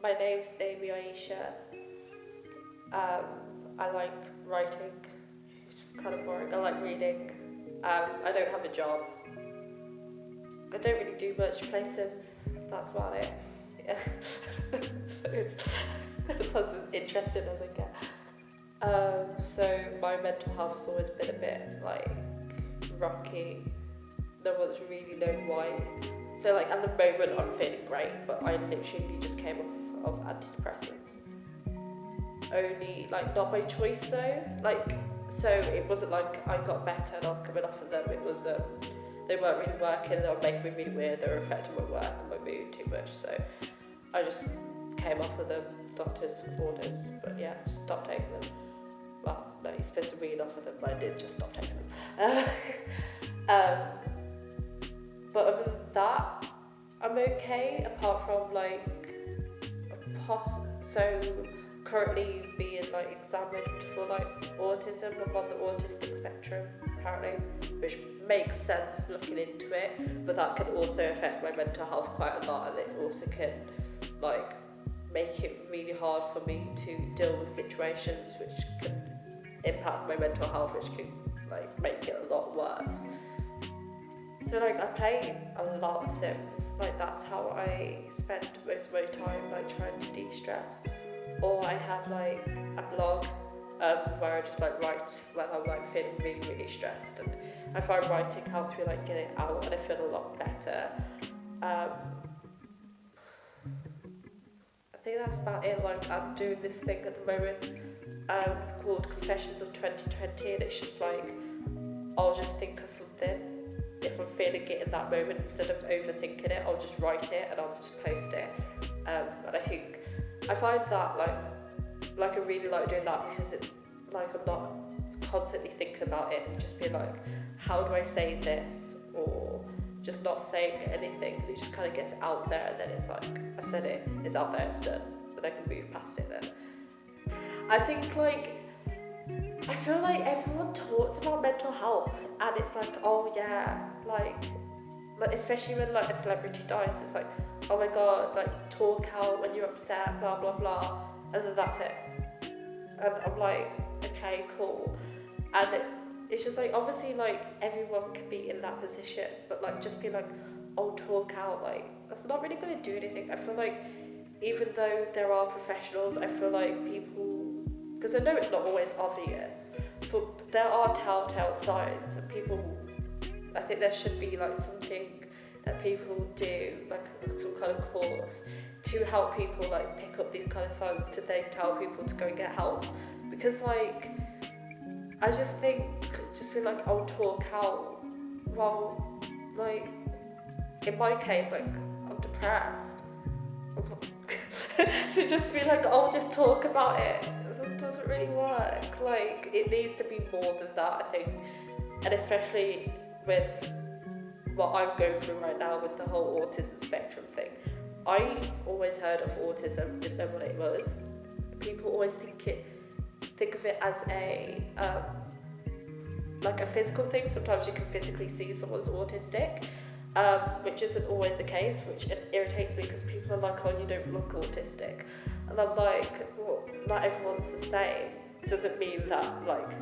My name's Naomi-Aisha. I like writing, which is kind of boring. I like reading. I don't have a job. I don't really do much, play Sims. That's about it. Yeah. It's as interesting as I get. So my mental health has always been a bit like rocky. No one's really known why. So like at the moment I'm feeling great, but I literally just came off of antidepressants. Only like not by choice though. Like so it wasn't like I got better and I was coming off of them. It was they weren't really working. They were making me really weird. They were affecting my work and my mood too much. So I just came off of them. Doctor's orders, but yeah, just stopped taking them. Well, no, you're supposed to wean off of them, but I did just stop taking them. But other than that, I'm okay. Apart from like so currently being like examined for like autism. I'm on the autistic spectrum apparently, which makes sense looking into it. But that can also affect my mental health quite a lot, and it also can like make it really hard for me to deal with situations which can impact my mental health, which can like make it a lot worse. So like I play a lot of Sims, like that's how I spend most of my time, like trying to de-stress. Or I have like a blog where I just like write when I'm like feeling really, really stressed, and I find writing helps me like get it out and I feel a lot better. I think that's about it. Like I'm doing this thing at the moment called Confessions of 2020, and it's just like I'll just think of something if I'm feeling it in that moment. Instead of overthinking it, I'll just write it and I'll just post it. And I find that like I really like doing that because it's like I'm not constantly thinking about it and just being like, how do I say this, or just not saying anything, and it just kind of gets out there, and then it's like I've said it, it's out there, it's done, and I can move past it then. I think like I feel like everyone talks about mental health and it's like, oh yeah, like especially when like a celebrity dies, it's like, oh my god, like talk out when you're upset, blah blah blah, and then that's it. And I'm like, okay, cool. And it's just like, obviously like everyone can be in that position, but like just be like, oh, talk out, like that's not really going to do anything. I feel like even though there are professionals, I feel like people, because I know it's not always obvious, but there are telltale signs, and people, I think there should be like something that people do, like some kind of course to help people like pick up these kind of signs, to then tell people to go and get help. Because like I just think just be like, oh, talk out. Well, like in my case, like I'm depressed. So just be like, oh, just talk about it. It doesn't really work. Like it needs to be more than that, I think. And especially with what I'm going through right now with the whole autism spectrum thing. I've always heard of autism, didn't know what it was. People always think of it as a like a physical thing. Sometimes you can physically see someone's autistic, which isn't always the case, which irritates me because people are like, oh, you don't look autistic. And I'm like, well, not everyone's the same. Doesn't mean that like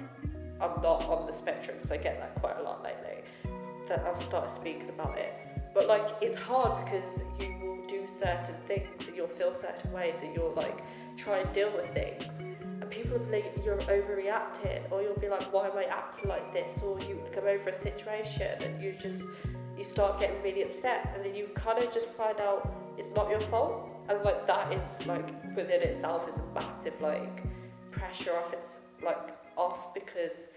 I'm not on the spectrum, because I get that quite a lot lately, that I've started speaking about it. But like it's hard because you will do certain things and you'll feel certain ways and you'll like try and deal with things, and people will be like, you're overreacting, or you'll be like, why am I acting like this, or you come over a situation and you start getting really upset, and then you kind of just find out it's not your fault, and like that is like within itself is a massive like pressure off, because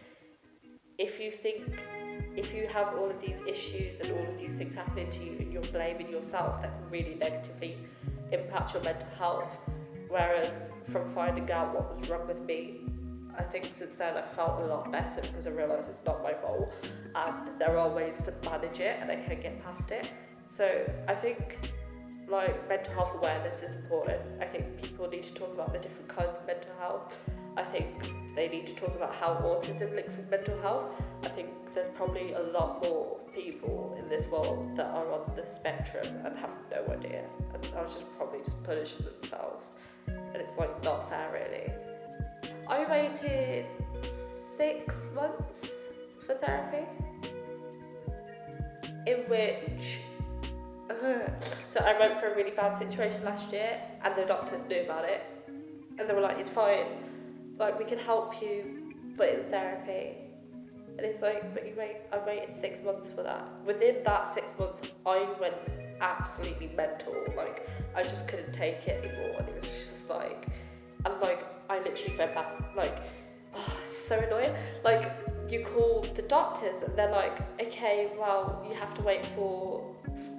if you have all of these issues and all of these things happening to you and you're blaming yourself, that can really negatively impact your mental health. Whereas from finding out what was wrong with me, I think since then I've felt a lot better, because I realised it's not my fault and there are ways to manage it and I can get past it. So I think like mental health awareness is important. I think people need to talk about the different kinds of mental health. I think they need to talk about how autism links with mental health. I think there's probably a lot more people in this world that are on the spectrum and have no idea, and I was just probably just punishing themselves, and it's like not fair really. I waited 6 months for therapy, in which so I went for a really bad situation last year, and the doctors knew about it, and they were like, it's fine, like we can help you, but in therapy. And it's like, but I waited 6 months for that. Within that 6 months, I went absolutely mental. Like, I just couldn't take it anymore, and it was just like, and like, I literally went back, like, oh, it's so annoying. Like, you call the doctors, and they're like, okay, well, you have to wait for,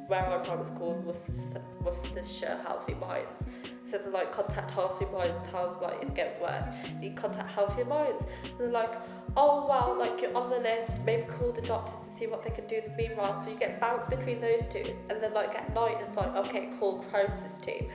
where I'm from, it's called Worcestershire Healthy Minds. So they're like, contact Healthy Minds, tell them like it's getting worse. You contact Healthy Minds. And they're like, oh well, like you're on the list, maybe call the doctors to see what they can do in the meanwhile. So you get bounced between those two. And then like at night it's like, okay, call crisis team.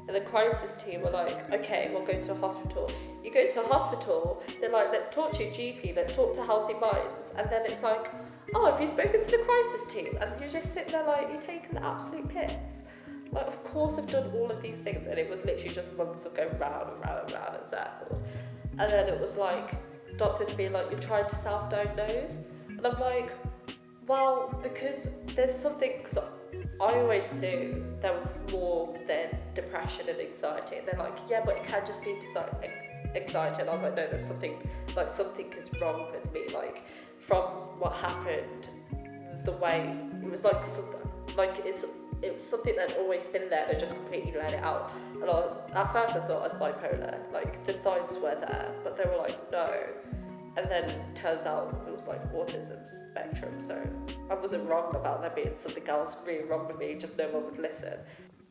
And the crisis team are like, okay, we'll go to a hospital. You go to a hospital, they're like, let's talk to your GP, let's talk to Healthy Minds. And then it's like, oh, have you spoken to the crisis team? And you're just sitting there like, you're taking the absolute piss. Like, of course I've done all of these things, and it was literally just months of going round and round and round in circles. And then it was like, doctors being like, you're trying to self-diagnose. And I'm like, well, because there's something, because I always knew there was more than depression and anxiety. And they're like, yeah, but it can just be anxiety. And I was like, no, there's something, like something is wrong with me. Like, from what happened, the way, it was like something, like it was something that had always been there, and I just completely let it out. And at first I thought I was bipolar, like the signs were there, but they were like, no. And then it turns out it was like autism spectrum, so I wasn't wrong about there being something else really wrong with me, just no one would listen.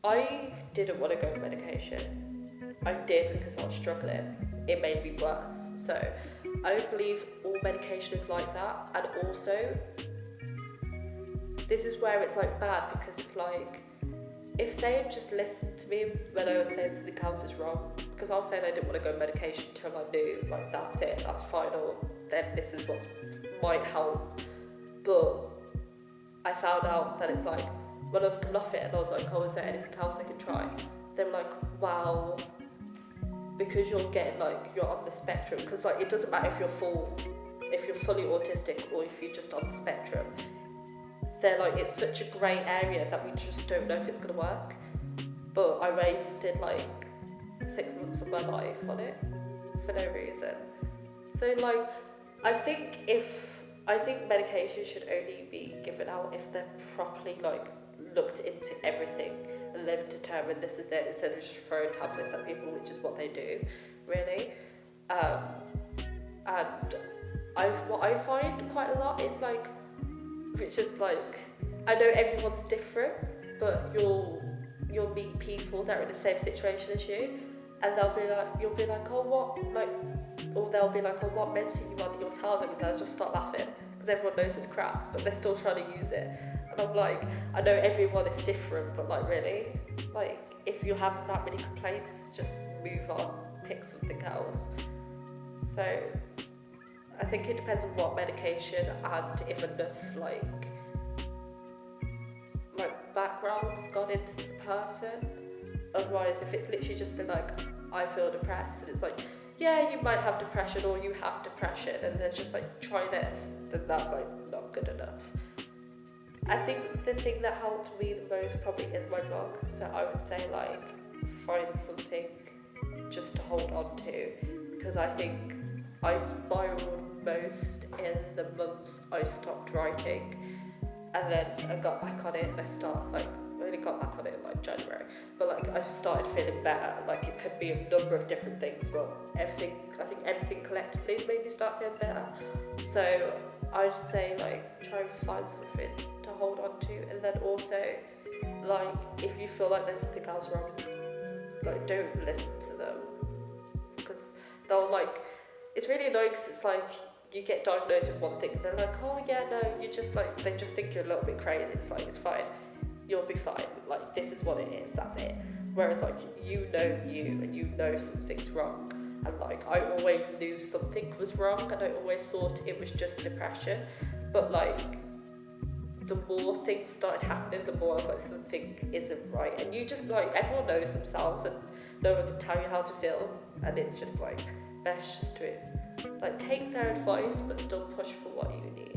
I didn't want to go on medication. I did because I was struggling. It made me worse. So I don't believe all medication is like that, and also this is where it's like bad, because it's like, if they had just listened to me when I was saying something else is wrong, because I was saying I didn't want to go on medication until I knew, like, that's it, that's final, then this is what might help. But I found out that it's like, when I was coming off it and I was like, oh, is there anything else I could try? They were like, wow, because you're getting like, you're on the spectrum, because like, it doesn't matter if you're fully autistic or if you're just on the spectrum. They're like, it's such a grey area that we just don't know if it's going to work. But I wasted like 6 months of my life on it for no reason. So like, I think medication should only be given out if they're properly like looked into everything and they've determined this is it, instead of just throwing tablets at people, which is what they do, really. And what I find quite a lot is like, which is like, I know everyone's different, but you'll meet people that are in the same situation as you, and you'll be like, oh, what, like, or they'll be like, oh, what medicine you want, and you'll tell them, and they'll just start laughing, because everyone knows it's crap, but they're still trying to use it. And I'm like, I know everyone is different, but like, really, like, if you're having that many complaints, just move on, pick something else. So I think it depends on what medication and if enough like background's gone into the person. Otherwise, if it's literally just been like, I feel depressed, and it's like, yeah, you might have depression or you have depression, and there's just like, try this, then that's like not good enough. I think the thing that helped me the most probably is my blog. So I would say like, find something just to hold on to, because I think I spiraled most in the months I stopped writing, and then I got back on it, and I only got back on it in like January, but like I've started feeling better. Like, it could be a number of different things, but I think everything collectively has made me start feeling better. So I'd say like, try and find something to hold on to, and then also like, if you feel like there's something else wrong, like, don't listen to them, because they'll like, it's really annoying, because it's like, you get diagnosed with one thing and they're like, oh yeah, no, you just like, they just think you're a little bit crazy. It's like, it's fine, you'll be fine, like, this is what it is, that's it. Whereas like, you know you, and you know something's wrong, and like I always knew something was wrong, and I always thought it was just depression. But like the more things started happening, the more I was like, something isn't right. And you just like, everyone knows themselves, and no one can tell you how to feel, and it's just like best just to like take their advice but still push for what you need.